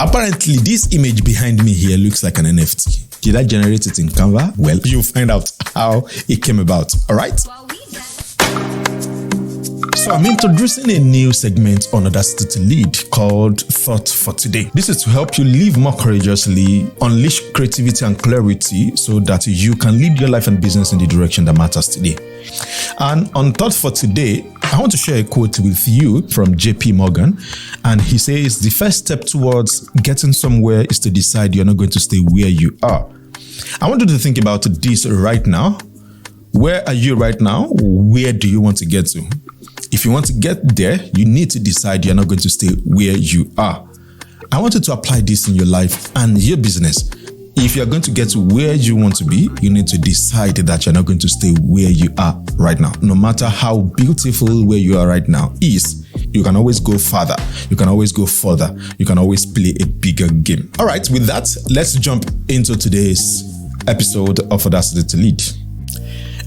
Apparently, this image behind me here looks like an NFT. Did I generate it in Canva? Well, you'll find out how it came about. All right? So I'm introducing a new segment on Audacity to Lead called Thought for Today. This is to help you live more courageously, unleash creativity and clarity so that you can lead your life and business in the direction that matters today. And on Thought for Today, I want to share a quote with you from JP Morgan. And he says, the first step towards getting somewhere is to decide you're not going to stay where you are. I want you to think about this right now. Where are you right now? Where do you want to get to? If you want to get there, you need to decide you're not going to stay where you are. I want you to apply this in your life and your business. If you're going to get to where you want to be, you need to decide that you're not going to stay where you are right now. No matter how beautiful where you are right now is, you can always go farther. You can always go further. You can always play a bigger game. All right, with that, let's jump into today's episode of Audacity to Lead.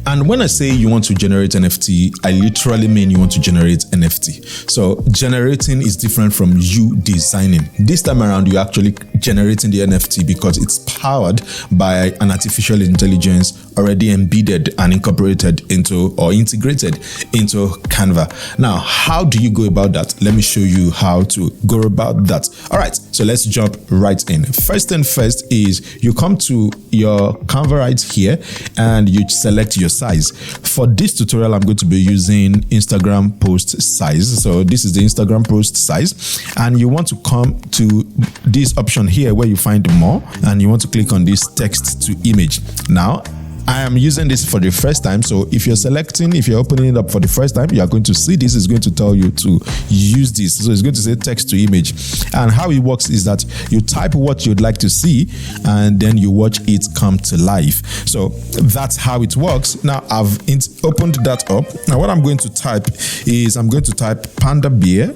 And when I say you want to generate NFT, I literally mean you want to generate NFT. So generating is different from you designing. This time around, you're actually generating the NFT because it's powered by an artificial intelligence already embedded and incorporated into or integrated into Canva. Now, how do you go about that? Let me show you how to go about that. All right, so let's jump right in. First thing first is you come to your Canva right here and you select your size. For this tutorial, I'm going to be using Instagram post size. So this is the Instagram post size, and you want to come to this option here where you find more, and you want to click on this text to image. Now, I am using this for the first time. So if you're opening it up for the first time, you are going to see this is going to tell you to use this. So it's going to say text to image. And how it works is that you type what you'd like to see and then you watch it come to life. So that's how it works. Now I've opened that up. Now what I'm going to type is I'm going to type panda bear,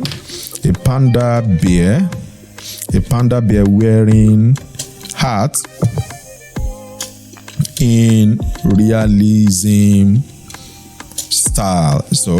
a panda bear wearing hat in realism style. So,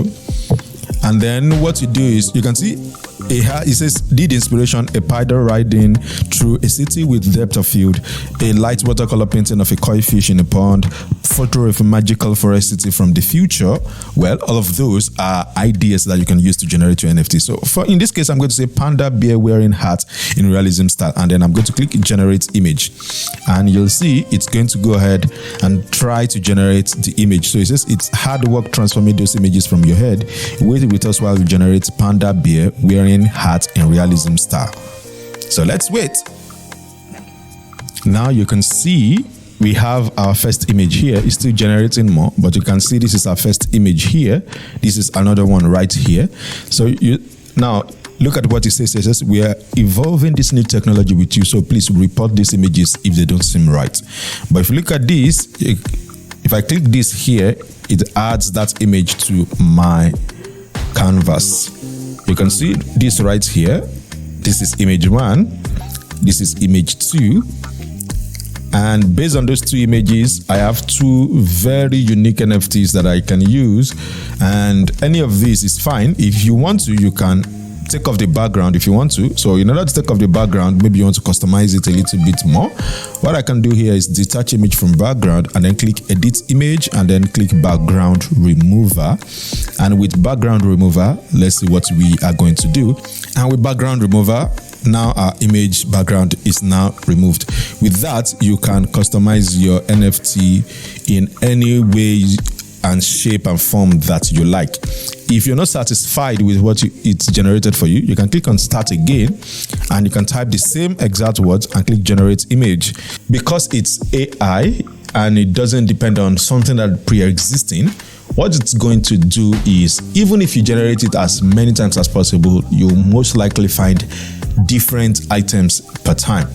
and then what you do is you can see it says lead inspiration, a paddle riding through a city with depth of field, a light watercolor painting of a koi fish in a pond, photo of a magical forest city from the future. Well, all of those are ideas that you can use to generate your NFT. So in this case, I'm going to say panda bear wearing hat in realism style, and then I'm going to click generate image, and you'll see it's going to go ahead and try to generate the image. So it says it's hard work transforming those images from your head. Wait with us while we generate panda bear wearing hat in realism style. So let's wait. Now you can see we have our first image here. It's still generating more, but you can see this is our first image here. This is another one right here. So now look at what it says. It says we are evolving this new technology with you, so please report these images if they don't seem right. But if you look at this, if I click this here, it adds that image to my canvas. You can see this right here. This is image 1. This is image 2. And based on those two images, I have two very unique NFTs that I can use. And any of these is fine. If you want to, you can take off the background if you want to. So in order to take off the background, maybe you want to customize it a little bit more. What I can do here is detach image from background and then click edit image and then click background remover. And with background remover, let's see what we are going to do. And with background remover, now our image background is now removed. With that, you can customize your NFT in any way and shape and form that you like. If you're not satisfied with what it's generated for you, you can click on start again and you can type the same exact words and click generate image. Because it's AI and it doesn't depend on something that pre-existing, what it's going to do is, even if you generate it as many times as possible, you'll most likely find different items per time.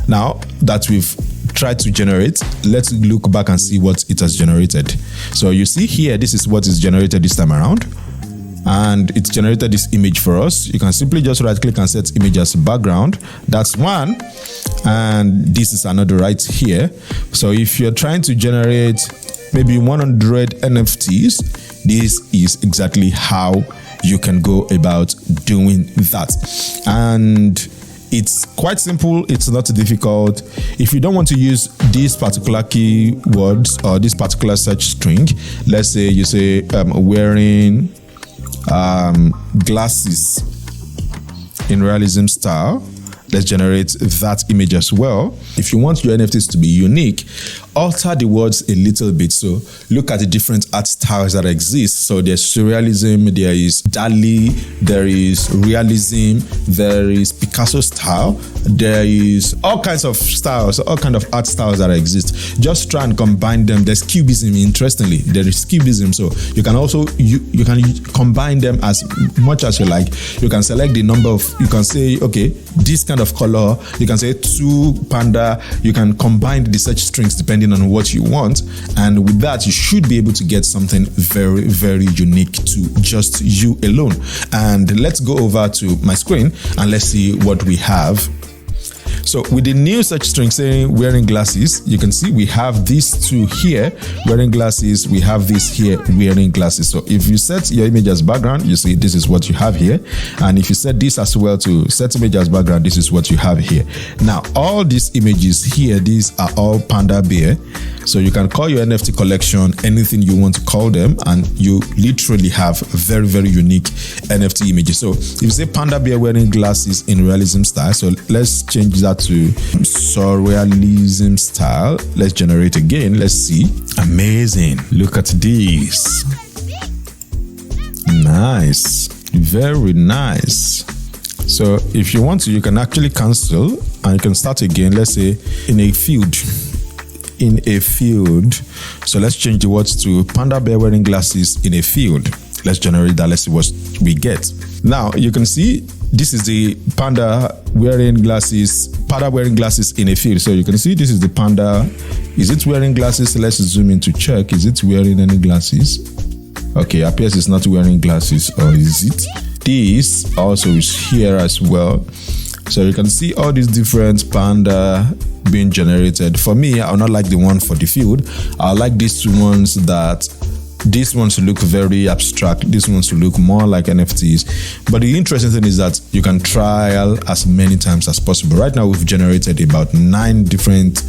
Now that we've tried to generate, let's look back and see what it has generated. So you see here, this is what is generated this time around, and it's generated this image for us. You can simply just right click and set image as background. That's one, and this is another right here. So if you're trying to generate maybe 100 NFTs, this is exactly how you can go about doing that. And It's quite simple. It's not difficult. If you don't want to use these particular keywords or this particular search string, let's say you say wearing glasses in realism style, let's generate that image as well. If you want your NFTs to be unique, alter the words a little bit. So look at the different art styles that exist. So there's surrealism, there is Dali, there is realism, there is Picasso style, there is all kinds of styles, all kinds of art styles that exist. Just try and combine them. There's cubism, interestingly. There is cubism. So you can also, you can combine them as much as you like. You can select the number of, you can say, okay, this kind of color, you can say 2 panda, you can combine the search strings depending on what you want, and with that you should be able to get something very, very unique to just you alone. And let's go over to my screen and let's see what we have. So with the new search string saying wearing glasses, you can see we have these 2 here, wearing glasses, we have this here, wearing glasses. So if you set your image as background, you see this is what you have here. And if you set this as well to set image as background, this is what you have here. Now, all these images here, these are all panda bear. So you can call your NFT collection anything you want to call them, and you literally have very, very unique NFT images. So if you say panda bear wearing glasses in realism style, so let's change that to surrealism style. Let's generate again. Let's see. Amazing. Look at this. Nice. Very nice. So if you want to, you can actually cancel and you can start again. Let's say in a field. So let's change the words to panda bear wearing glasses in a field. Let's generate that. Let's see what we get. Now you can see this is the panda wearing glasses in a field. So you can see this is the panda. Is it wearing glasses? Let's zoom in to check. Is it wearing any glasses? Okay, appears it's not wearing glasses, or is it? This also is here as well. So you can see all these different panda being generated. For me, I will not like the one for the field. I like these ones look very abstract. These ones to look more like NFTs. But the interesting thing is that you can trial as many times as possible. Right now, we've generated about 9 different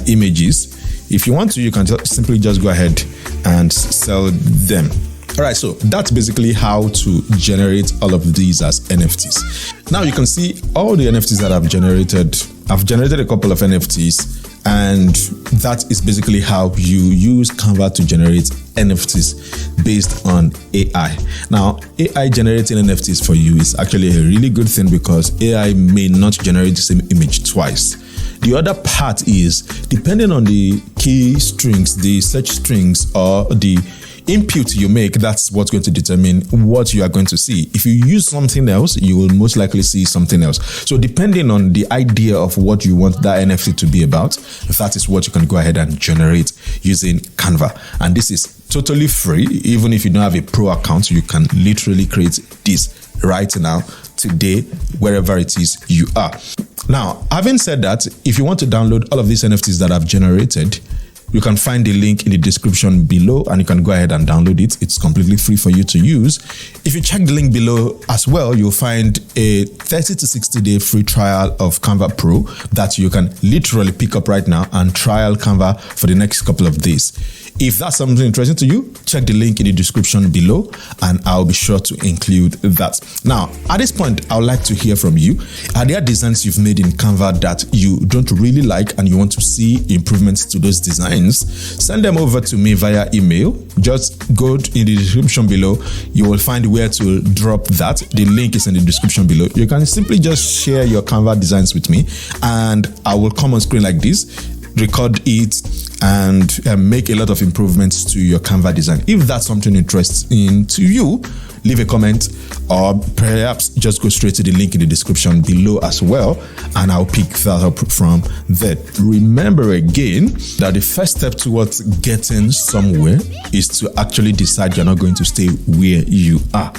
images. If you want to, you can simply just go ahead and sell them. All right, so that's basically how to generate all of these as NFTs. Now you can see all the NFTs that I've generated. I've generated a couple of NFTs, and that is basically how you use Canva to generate NFTs based on AI. Now, AI generating NFTs for you is actually a really good thing because AI may not generate the same image twice. The other part is, depending on the key strings, the search strings, or the input you make, that's what's going to determine what you are going to see. If you use something else, you will most likely see something else. So depending on the idea of what you want that NFT to be about, that is what you can go ahead and generate using Canva. And this is totally free. Even if you don't have a pro account, you can literally create this right now, today, wherever it is you are. Now, having said that, if you want to download all of these NFTs that I've generated, you can find the link in the description below and you can go ahead and download it. It's completely free for you to use. If you check the link below as well, you'll find a 30 to 60 day free trial of Canva Pro that you can literally pick up right now and trial Canva for the next couple of days. If that's something interesting to you, check the link in the description below and I'll be sure to include that. Now, at this point, I would like to hear from you. Are there designs you've made in Canva that you don't really like and you want to see improvements to those designs? Send them over to me via email. Just go in the description below. You will find where to drop that. The link is in the description below. You can simply just share your Canva designs with me and I will come on screen like this, record it, and make a lot of improvements to your Canva design. If that's something interesting to you, leave a comment or perhaps just go straight to the link in the description below as well and I'll pick that up from there. Remember again that the first step towards getting somewhere is to actually decide you're not going to stay where you are.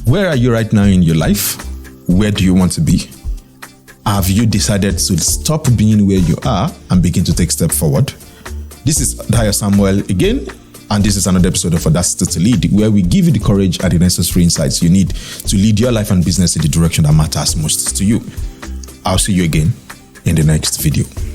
Where are you right now in your life? Where do you want to be? Have you decided to stop being where you are and begin to take a step forward? This is Daya Samuel again, and this is another episode of Audacity to Lead, where we give you the courage and the necessary insights you need to lead your life and business in the direction that matters most to you. I'll see you again in the next video.